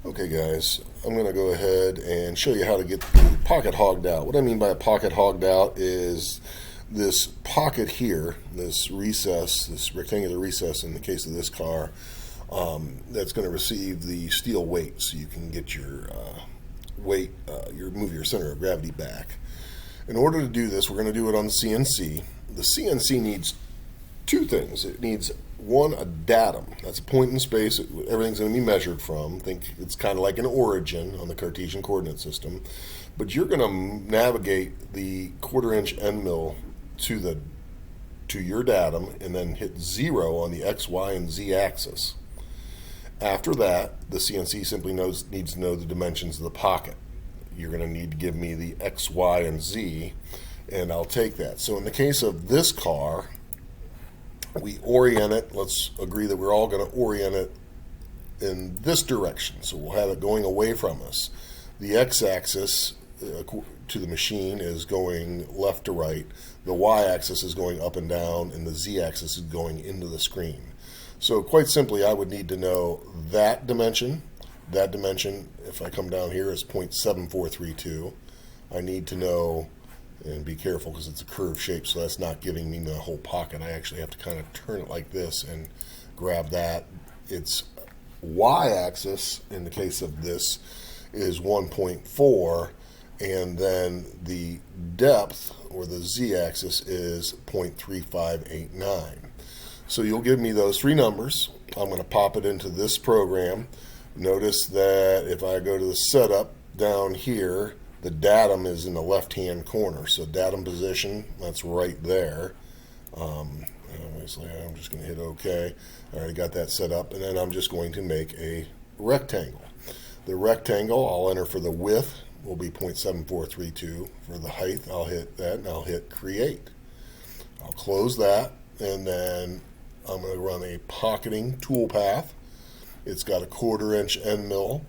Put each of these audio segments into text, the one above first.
Okay guys, I'm going to go ahead and show you how to get the pocket hogged out. What I mean by a pocket hogged out is this pocket here, this recess, this rectangular recess in the case of this car, that's going to receive the steel weight so you can get your move your center of gravity back. In order to do this, we're going to do it on the CNC. The CNC needs two things. It needs one, a datum. That's a point in space everything's going to be measured from. Think it's kind of like an origin on the Cartesian coordinate system. But you're going to navigate the quarter-inch end mill to your datum and then hit 0 on the X, Y, and Z axis. After that, the CNC simply needs to know the dimensions of the pocket. You're going to need to give me the X, Y, and Z, and I'll take that. So in the case of this car, we orient it. Let's agree that we're all going to orient it in this direction. So we'll have it going away from us. The x-axis to the machine is going left to right. The y-axis is going up and down, and the z-axis is going into the screen. So quite simply, I would need to know that dimension. That dimension, if I come down here, is 0.7432. I need to know, and be careful because it's a curved shape, so that's not giving me the whole pocket. I actually have to kind of turn it like this and grab that. Its y-axis, in the case of this, is 1.4, and then the depth, or the z-axis, is 0.3589. So you'll give me those three numbers. I'm going to pop it into this program. Notice that if I go to the setup down here, the datum is in the left-hand corner. So datum position, that's right there. Obviously, I'm just going to hit OK. I already got that set up. And then I'm just going to make a rectangle. The rectangle, I'll enter for the width, will be 0.7432. For the height, I'll hit that, and I'll hit Create. I'll close that, and then I'm going to run a pocketing toolpath. It's got a quarter-inch end mill,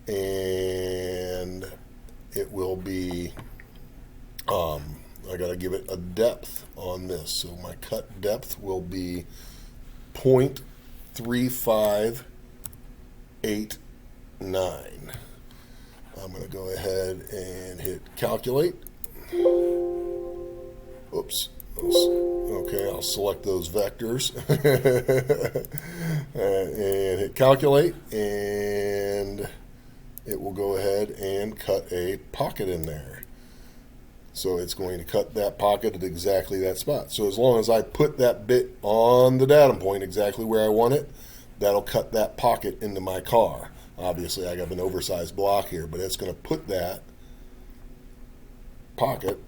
and it will be, I got to give it a depth on this. So my cut depth will be 0.3589. I'm going to go ahead and hit calculate. Oops. Okay, I'll select those vectors and hit calculate, and it will go ahead and cut a pocket in there. So it's going to cut that pocket at exactly that spot. So as long as I put that bit on the datum point exactly where I want it, that'll cut that pocket into my car. Obviously, I got an oversized block here, but it's going to put that pocket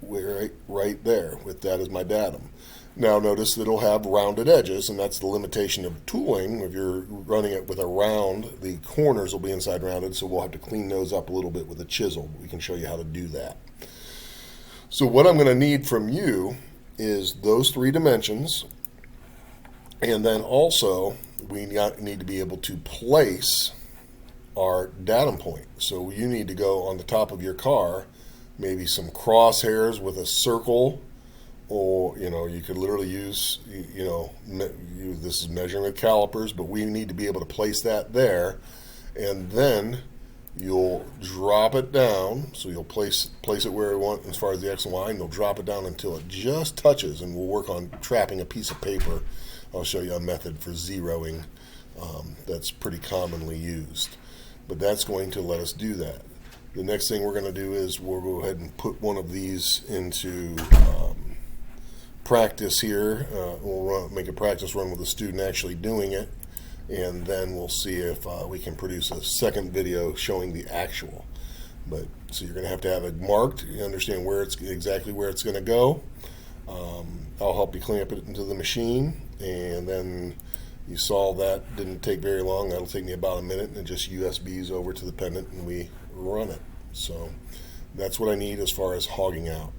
right there with that as my datum. Now notice that it'll have rounded edges, and that's the limitation of tooling. If you're running it with a round, the corners will be inside rounded, so we'll have to clean those up a little bit with a chisel. We can show you how to do that. So what I'm going to need from you is those three dimensions, and then also we need to be able to place our datum point. So you need to go on the top of your car, maybe some crosshairs with a circle, or you could literally use this is measuring with calipers, but we need to be able to place that there, and then you'll drop it down. So you'll place it where you want as far as the X and Y, and you'll drop it down until it just touches, and we'll work on trapping a piece of paper. I'll show you a method for zeroing that's pretty commonly used, but that's going to let us do that. The next thing we're going to do is we'll go ahead and put one of these into practice here. We'll make a practice run with a student actually doing it, and then we'll see if we can produce a second video showing the actual. But so you're going to have it marked. You understand exactly where it's going to go. I'll help you clamp it into the machine, and then you saw that didn't take very long. That'll take me about a minute, and it just USBs over to the pendant, and we run it. So that's what I need as far as hogging out.